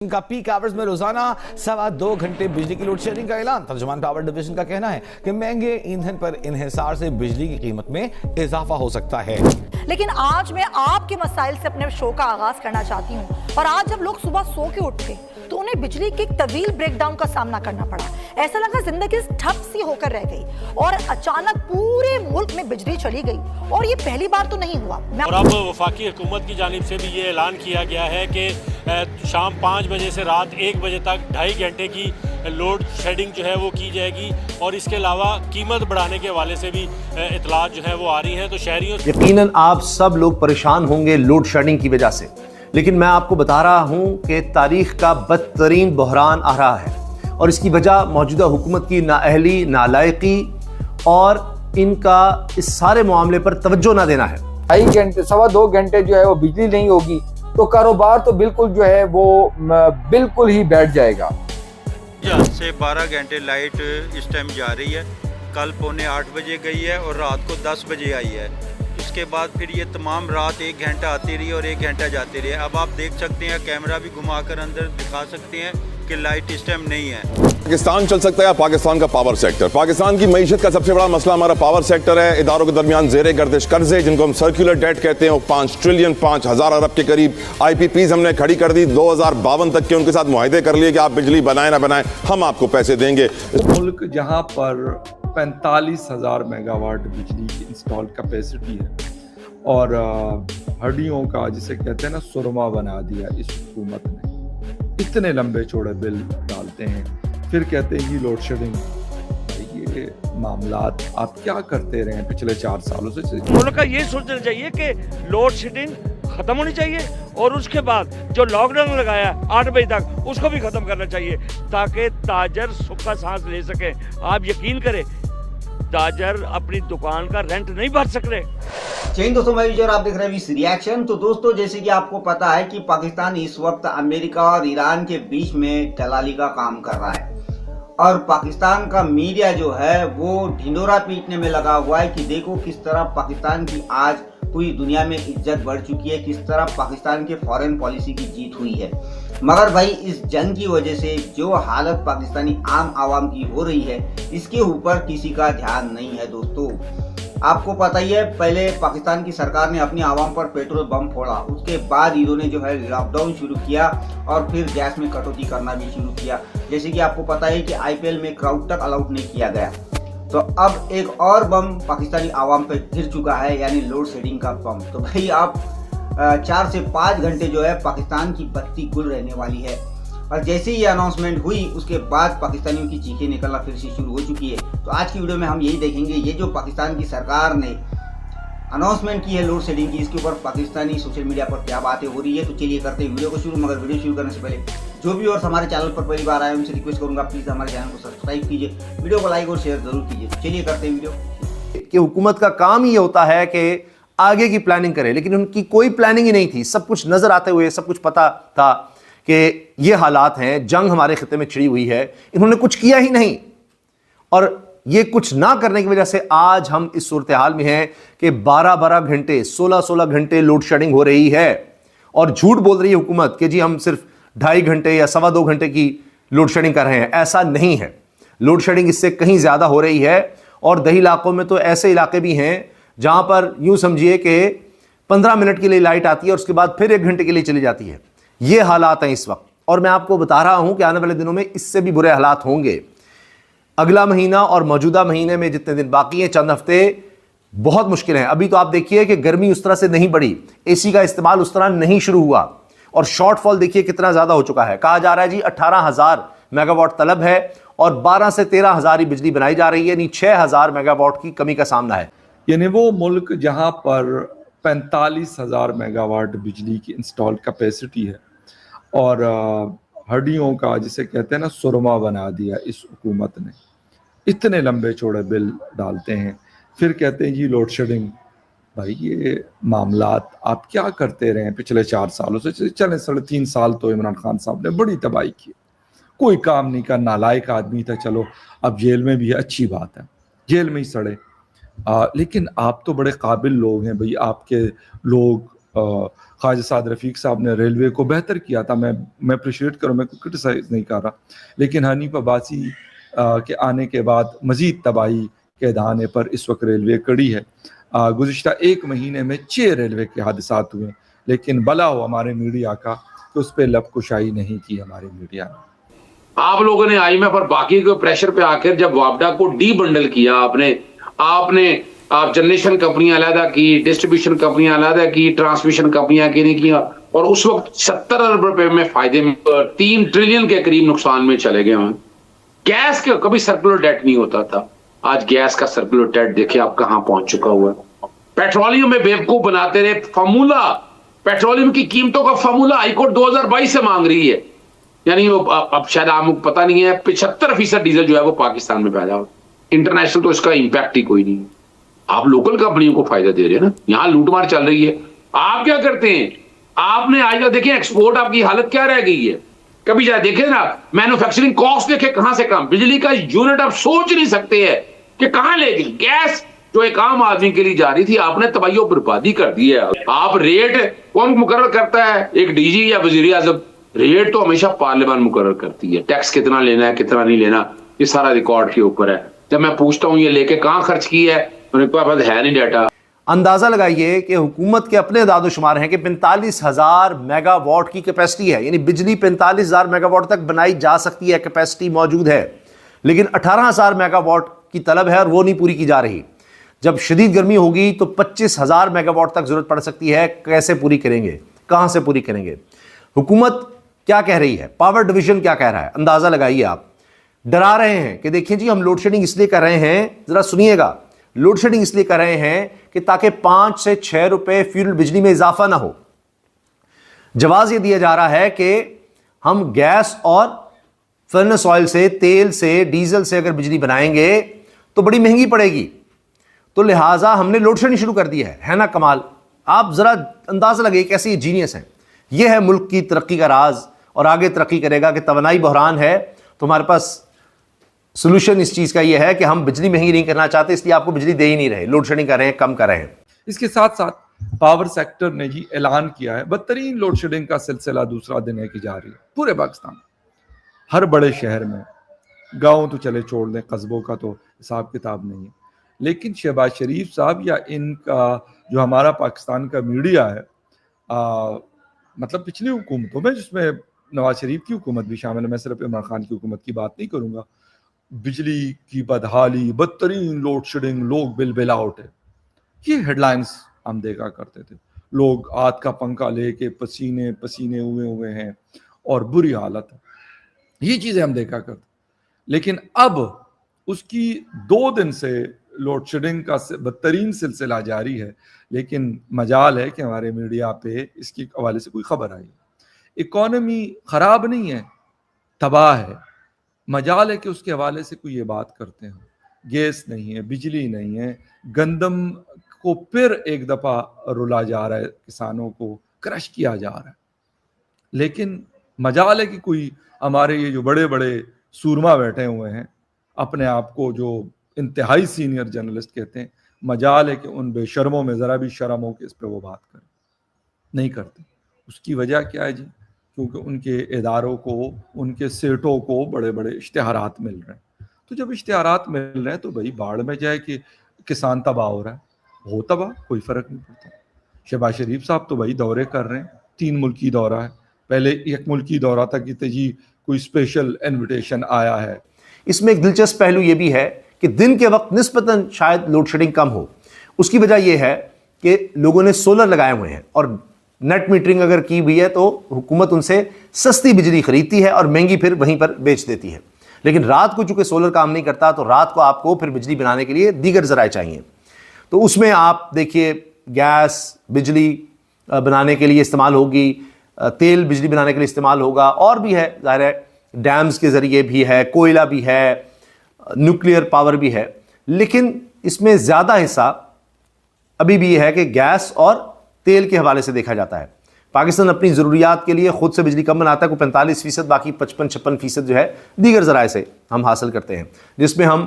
का peak hours में रोजाना 2.25 घंटे बिजली की लोड शेडिंग का ऐलान। तर्जुमान पावर डिवीजन का कहना है कि महंगे ईंधन पर इन्हिसार से बिजली की कीमत में इजाफा हो सकता है। लेकिन आज मैं आपके मसाइल से अपने शो का आगाज करना चाहती हूँ। और आज जब लोग सुबह सो के उठे तो उन्हें बिजली के एक तवील ब्रेकडाउन का सामना करना पड़ा। ऐसा लगा जिंदगी ठप सी होकर रह गई और अचानक पूरे मुल्क में बिजली चली गई। और ये पहली बार तो नहीं हुआ। और अब वफाकी हुकूमत की जानिब से भी ये ऐलान किया गया है कि शाम 5 बजे से रात 1 बजे तक 2.5 घंटे की लोड शेडिंग जो है वो की जाएगी। और इसके अलावा कीमत बढ़ाने के हवाले से भी इतलात जो है वो आ रही हैं। तो शहरियों यकीनन आप सब लोग परेशान होंगे लोड शेडिंग की वजह से, लेकिन मैं आपको बता रहा हूं कि तारीख का बदतरीन बहरान आ रहा है और इसकी वजह मौजूदा हुकूमत की नाअहली, नालायकी और इनका इस सारे मामले पर तवज्जो ना देना है। 2.5 घंटे 2.25 घंटे जो है वो बिजली नहीं होगी तो कारोबार तो बिल्कुल जो है वो बिल्कुल ही बैठ जाएगा। यहाँ से 12 घंटे लाइट इस टाइम जा रही है। कल 7:45 बजे गई है और रात को 10 बजे आई है। उसके बाद फिर ये तमाम रात 1 घंटा आती रही और 1 घंटा जाती रही। अब आप देख सकते हैं, कैमरा भी घुमाकर अंदर दिखा सकते हैं कि लाइट इस टाइम नहीं है। पाकिस्तान चल सकता है पाकिस्तान का पावर सेक्टर। पाकिस्तान की मईशत का सबसे बड़ा मसला हमारा पावर सेक्टर है। इदारों के दरमियान ज़ेरे गर्दिश कर्जे जिनको हम सर्कुलर डेट कहते हैं वो 5 ट्रिलियन 5,000 अरब के करीब IPPs हमने खड़ी कर दी। 2052 तक के उनके साथ मुआहदे कर लिए कि आप बिजली बनाए ना बनाए हम आपको पैसे देंगे। मुल्क जहां पर 45,000 मेगावाट बिजली की इंस्टॉल कैपेसिटी है और हड्डियों का जिसे कहते हैं ना सुरमा बना दिया इस हुकूमत ने। इतने लंबे चौड़े बिल डालते हैं फिर कहते हैं ये लोड शेडिंग। ये मामलात आप क्या करते रहे पिछले 4 सालों से? मुल्क का ये सोचना चाहिए कि लोड शेडिंग खत्म होनी चाहिए और उसके बाद जो लॉकडाउन लगाया 8 बजे तक उसको भी खत्म करना चाहिए ताकि ताजर सुख का सांस ले सके। आप यकीन करें ताजर अपनी दुकान का रेंट नहीं भर सक रहे। चैन दोस्तों, मैं विजय और आप देख रहे हैं वीस रिएक्शन। तो दोस्तों, जैसे कि आपको पता है कि पाकिस्तान इस वक्त अमेरिका और ईरान के बीच में दलाली का काम कर रहा है और पाकिस्तान का मीडिया जो है वो ढिंडोरा पीटने में लगा हुआ है कि देखो किस तरह पाकिस्तान की आज पूरी दुनिया में इज्जत बढ़ चुकी है, किस तरह पाकिस्तान के फॉरेन पॉलिसी की जीत हुई है। मगर भाई इस जंग की वजह से जो हालत पाकिस्तानी आम आवाम की हो रही है इसके ऊपर किसी का ध्यान नहीं है। दोस्तों, आपको पता ही है पहले पाकिस्तान की सरकार ने अपनी आवाम पर पेट्रोल बम फोड़ा, उसके बाद इन्होंने जो है लॉकडाउन शुरू किया और फिर गैस में कटौती करना भी शुरू किया। जैसे कि आपको पता है कि IPL में क्राउड तक अलाउड नहीं किया गया। तो अब एक और बम पाकिस्तानी आवाम पे गिर चुका है, यानी लोड शेडिंग का बम। तो भाई आप 4 से 5 घंटे जो है पाकिस्तान की बत्ती गुल रहने वाली है। और जैसे ही अनाउंसमेंट हुई उसके बाद पाकिस्तानियों की चीखें निकलना फिर से शुरू हो चुकी है। तो आज की वीडियो में हम यही देखेंगे, ये जो पाकिस्तान की सरकार ने अनाउंसमेंट की है लोड शेडिंग की, इसके ऊपर पाकिस्तानी सोशल मीडिया पर क्या बातें हो रही है। तो चलिए करते हैं वीडियो को शुरू। मगर वीडियो शुरू करने से पहले जो भी और हमारे चैनल पर पहली बार आए उनसे रिक्वेस्ट करूंगा प्लीज हमारे चैनल को सब्सक्राइब कीजिए, वीडियो को लाइक और शेयर जरूर कीजिए। तो चलिए करते हैं वीडियो। कि हुकूमत का काम ही होता है कि आगे की प्लानिंग करे, लेकिन उनकी कोई प्लानिंग ही नहीं थी। सब कुछ नजर आते हुए सब कुछ पता था कि ये हालात हैं, जंग हमारे खिते में छिड़ी हुई है, इन्होंने कुछ किया ही नहीं। और ये कुछ ना करने की वजह से आज हम इस सूरत हाल में हैं कि 12-12 घंटे 16-16 घंटे लोड शेडिंग हो रही है। और झूठ बोल रही है हुकूमत कि जी हम सिर्फ 2.5 घंटे या 2.25 घंटे की लोड शेडिंग कर रहे हैं। ऐसा नहीं है, लोड शेडिंग इससे कहीं ज्यादा हो रही है। और दही इलाकों में तो ऐसे इलाके भी हैं जहां पर यूं समझिए कि 15 मिनट के लिए लाइट आती है और उसके बाद फिर 1 घंटे के लिए चली जाती है। ये हालात हैं इस वक्त। और मैं आपको बता रहा हूं कि आने वाले दिनों में इससे भी बुरे हालात होंगे। अगला महीना और मौजूदा महीने में जितने दिन बाकी हैं, चंद हफ्ते बहुत मुश्किल हैं। अभी तो आप देखिए कि गर्मी उस तरह से नहीं बढ़ी, AC का इस्तेमाल उस तरह नहीं शुरू हुआ और शॉर्टफॉल देखिए कितना ज्यादा हो चुका है। कहा जा रहा है जी 18,000 मेगावाट तलब है और 12 से 13,000 ही बिजली बनाई जा रही है, यानी 6,000 मेगावाट की कमी का सामना है। यानी वो मुल्क जहां पर 45,000 मेगावाट बिजली की इंस्टॉल कैपेसिटी है और हड्डियों का जिसे कहते हैं ना सुरमा बना दिया इस हुकूमत ने। इतने लंबे चौड़े बिल डालते हैं फिर कहते हैं ये लोड शेडिंग। भाई ये मामलात आप क्या करते रहे पिछले 4 सालों से? चले 3.5 साल तो इमरान खान साहब ने बड़ी तबाही की, कोई काम नहीं का, नालायक आदमी था। चलो अब जेल में भी है, अच्छी बात है, जेल में ही सड़े। लेकिन आप तो बड़े काबिल लोग हैं भाई, आपके लोग ख्वाजा साद रफ़ीक साहब ने रेलवे को बेहतर किया था। मैं अप्रिशिएट करूँ, मैं कोई क्रिटिसाइज नहीं कर रहा, लेकिन हनीफ अब्बासी के आने के बाद मज़ीद तबाही के दाने पर इस वक्त रेलवे कड़ी है। गुज़िश्ता 1 महीने में 6 रेलवे के हादसात हुए, लेकिन भला हो हमारे मीडिया का कि उस पर लबकुशाई नहीं की हमारे मीडिया ने। आप लोगों ने IMF और बाकी के प्रेशर पे आकर जब वापडा को डी बंडल किया, आप जनरेशन कंपनियां अलहदा की, डिस्ट्रीब्यूशन कंपनियां अलहदा की, ट्रांसमिशन कंपनियां की नहीं किया, और उस वक्त 70 अरब रुपए में फायदे में 3 ट्रिलियन के करीब नुकसान में चले गए हैं। गैस के कभी सर्कुलर डेट नहीं होता था, आज गैस का सर्कुलर डेट देखिए आप कहां पहुंच चुका हुआ है। पेट्रोलियम में बेवकूफ बनाते रहे फार्मूला, पेट्रोलियम की कीमतों का फार्मूला हाईकोर्ट 2022 से मांग रही है, यानी वो अब शायद आपको पता नहीं है 75% डीजल जो है वो पाकिस्तान में पैदा हो, इंटरनेशनल तो इसका इंपैक्ट ही कोई नहीं है। आप लोकल कंपनियों को फायदा दे रहे हैं ना, यहां लूटमार चल रही है। आप क्या करते हैं, आपने आज देखें एक्सपोर्ट आपकी हालत क्या रह गई है, कभी जाए देखें ना मैन्युफैक्चरिंग कॉस्ट देखें कहां से कम, बिजली का यूनिट आप सोच नहीं सकते हैं कि कहां ले गई। गैस जो एक आम आदमी के लिए जा रही थी आपने तबाही और बर्बादी कर दी है। आप रेट कौन मुकर्रर करता है, एक डीजी या वजीर आजम? रेट तो हमेशा पार्लियामेंट मुकर्रर करती है। टैक्स कितना लेना है कितना नहीं लेना ये सारा रिकॉर्ड के ऊपर है। जब मैं पूछता हूं ये लेके कहां खर्च की है, उनके पास है नहीं डाटा। अंदाजा लगाइए कि हुकूमत के अपने दादोशुमार हैं कि 45,000 मेगावाट की कैपेसिटी है, यानी बिजली 45,000 मेगावाट तक बनाई जा सकती है, कैपेसिटी मौजूद है, लेकिन 18,000 मेगावाट की तलब है और वो नहीं पूरी की जा रही। जब शदीद गर्मी होगी तो 25,000 मेगावाट तक जरूरत पड़ सकती है। कैसे पूरी करेंगे, कहां से पूरी करेंगे? हुकूमत क्या कह रही है, पावर डिवीजन क्या कह रहा है, अंदाजा लगाइए आप। डरा रहे हैं कि देखिए जी हम लोड शेडिंग इसलिए कर रहे हैं, जरा सुनिएगा, लोड शेडिंग इसलिए कर रहे हैं कि ताकि 5 से 6 रुपए फ्यूल बिजली में इजाफा ना हो। जवाब यह दिया जा रहा है कि हम गैस और फर्नेस ऑयल से, तेल से, डीजल से अगर बिजली बनाएंगे तो बड़ी महंगी पड़ेगी, तो लिहाजा हमने लोड शेडिंग शुरू कर दी है ना कमाल। आप जरा अंदाजा लगाइए कैसे ये जीनियस हैं। यह है मुल्क की तरक्की का राज, और आगे तरक्की करेगा कि तवानाई बहरान है तो हमारे पास सोल्यूशन इस चीज का यह है कि हम बिजली महंगी नहीं करना चाहते, इसलिए आपको बिजली दे ही नहीं रहे, लोड शेडिंग कर रहे हैं, कम कर रहे हैं। इसके साथ साथ पावर सेक्टर ने जी ऐलान किया है बदतरीन लोड शेडिंग का सिलसिला दूसरा दिन है कि जारी है पूरे पाकिस्तान, हर बड़े शहर में। गाँव तो चले छोड़ दें, कस्बों का तो हिसाब किताब नहीं है, लेकिन शहबाज शरीफ साहब या इनका जो हमारा पाकिस्तान का मीडिया है, मतलब पिछली हुकूमतों में जिसमें नवाज शरीफ की हुकूमत भी शामिल है, मैं सिर्फ इमरान खान की हुकूमत की बात नहीं करूंगा, बिजली की बदहाली, बदतरीन लोड शेडिंग, लोग बिल बिल आउट है, ये हेडलाइंस हम देखा करते थे। लोग आग का पंखा लेके पसीने पसीने हुए हैं और बुरी हालत है, ये चीजें हम देखा करते। लेकिन अब उसकी 2 दिन से लोड शेडिंग का बदतरीन सिलसिला जारी है, लेकिन मजाल है कि हमारे मीडिया पे इसके हवाले से कोई खबर आई। इकॉनमी खराब नहीं है, तबाह है, मजाल है कि उसके हवाले से कोई ये बात करते हैं। गैस नहीं है, बिजली नहीं है, गंदम को फिर एक दफा रुला जा रहा है, किसानों को क्रश किया जा रहा है। लेकिन मजाल है कि कोई हमारे ये जो बड़े बड़े सूरमा बैठे हुए हैं, अपने आप को जो इंतहाई सीनियर जर्नलिस्ट कहते हैं, मजाल है कि उन बेशर्मों में ज़रा भी शर्म हो कि इस पर वो बात करें, नहीं करते। उसकी वजह क्या है जी? क्योंकि उनके इदारों को, उनके सेठों को बड़े बड़े इश्तिहारात मिल रहे हैं। तो जब इश्तिहारात मिल रहे हैं तो भाई बाढ़ में जाए कि किसान तबाह हो रहा है, हो तबाह, कोई फ़र्क नहीं पड़ता। शहबाज शरीफ साहब तो भाई दौरे कर रहे हैं, 3 मुल्की दौरा है, पहले 1 मुल्की दौरा था कि जी कोई स्पेशल इन्विटेशन आया है। इसमें एक दिलचस्प पहलू ये भी है कि दिन के वक्त निस्बतन शायद लोड शेडिंग कम हो। उसकी वजह यह है कि लोगों ने सोलर लगाए हुए हैं, और नेट मीटरिंग अगर की हुई है तो हुकूमत उनसे सस्ती बिजली खरीदती है और महंगी फिर वहीं पर बेच देती है। लेकिन रात को चूंकि सोलर काम नहीं करता, तो रात को आपको फिर बिजली बनाने के लिए दीगर ज़राए चाहिए। तो उसमें आप देखिए गैस बिजली बनाने के लिए इस्तेमाल होगी, तेल बिजली बनाने के लिए इस्तेमाल होगा, और भी है, ज़ाहिर है डैम्स के ज़रिए भी है, कोयला भी है, न्यूक्लियर पावर भी है। लेकिन इसमें ज़्यादा हिस्सा अभी भी है कि गैस और तेल के हवाले से देखा जाता है। पाकिस्तान अपनी ज़रूरियात के लिए खुद से बिजली कम बनाता है, कोई 45%, बाकी 55-56% जो है दीगर ज़राए से हम हासिल करते हैं। जिसमें हम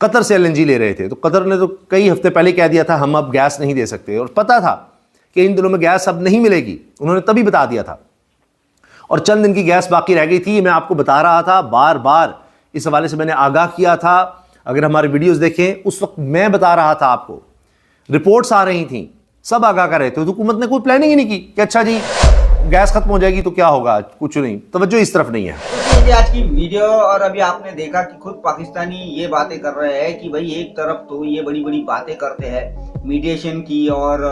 कतर से LNG ले रहे थे, तो कतर ने तो कई हफ्ते पहले कह दिया था हम अब गैस नहीं दे सकते, और पता था कि इन दिनों में गैस अब नहीं मिलेगी, उन्होंने तभी बता दिया था। और चंद दिन की गैस बाकी रह गई थी, मैं आपको बता रहा था, बार बार इस हवाले से मैंने आगाह किया था। अगर हमारे वीडियोस देखें, उस वक्त मैं बता रहा था आपको, रिपोर्ट्स आ रही थी, सब आगाह कर रहे थे। तो हुकूमत ने कोई प्लानिंग ही नहीं की कि अच्छा जी गैस खत्म हो जाएगी तो क्या होगा, कुछ नहीं, तवज्जो इस तरफ नहीं है। देखिए आज की वीडियो, और अभी आपने देखा कि खुद पाकिस्तानी ये बातें कर रहे हैं कि भाई एक तरफ तो ये बड़ी बड़ी बातें करते हैं मीडिएशन की और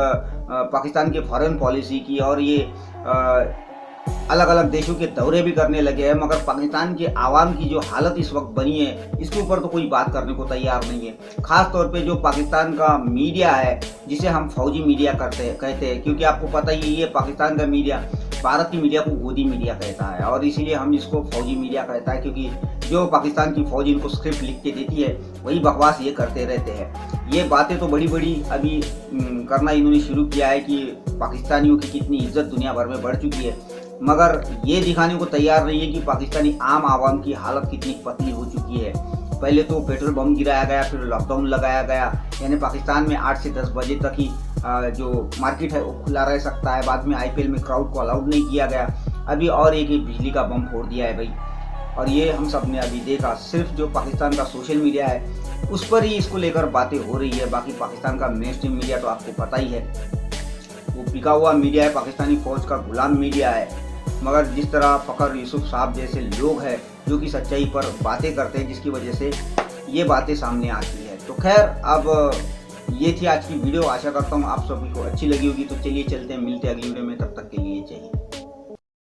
पाकिस्तान के फॉरेन पॉलिसी की, और ये अलग अलग देशों के दौरे भी करने लगे हैं, मगर पाकिस्तान के आवाम की जो हालत इस वक्त बनी है इसके ऊपर तो कोई बात करने को तैयार नहीं है। खास तौर पे जो पाकिस्तान का मीडिया है, जिसे हम फौजी मीडिया कहते हैं, क्योंकि आपको पता ही है पाकिस्तान का मीडिया भारत की मीडिया को गोदी मीडिया कहता है, और इसीलिए हम इसको फौजी मीडिया कहता है, क्योंकि जो पाकिस्तान की फौज इनको स्क्रिप्ट लिख के देती है वही बकवास ये करते रहते हैं। ये बातें तो बड़ी बड़ी अभी करना इन्होंने शुरू किया है कि पाकिस्तानियों की कितनी इज्जत दुनिया भर में बढ़ चुकी है, मगर ये दिखाने को तैयार नहीं है कि पाकिस्तानी आम आवाम की हालत कितनी पतली हो चुकी है। पहले तो पेट्रोल बम गिराया गया, फिर लॉकडाउन लगाया गया, यानी पाकिस्तान में 8 से 10 बजे तक ही जो मार्केट है वो खुला रह सकता है। बाद में IPL में क्राउड को अलाउड नहीं किया गया। अभी और एक बिजली का बम फोड़ दिया है भाई, और ये हम सब ने अभी देखा। सिर्फ जो पाकिस्तान का सोशल मीडिया है उस पर ही इसको लेकर बातें हो रही है, बाकी पाकिस्तान का मेन स्ट्रीम मीडिया तो आपको पता ही है वो बिका हुआ मीडिया है, पाकिस्तानी फौज का गुलाम मीडिया है। मगर जिस तरह फ़खर यूसुफ साहब जैसे लोग हैं जो कि सच्चाई पर बातें करते हैं, जिसकी वजह से ये बातें सामने आती है। तो खैर, अब ये थी आज की वीडियो। आशा करता हूँ आप सभी को अच्छी लगी होगी। तो चलिए चलते हैं, मिलते हैं अगली वीडियो में, तब तक के लिए चाहिए।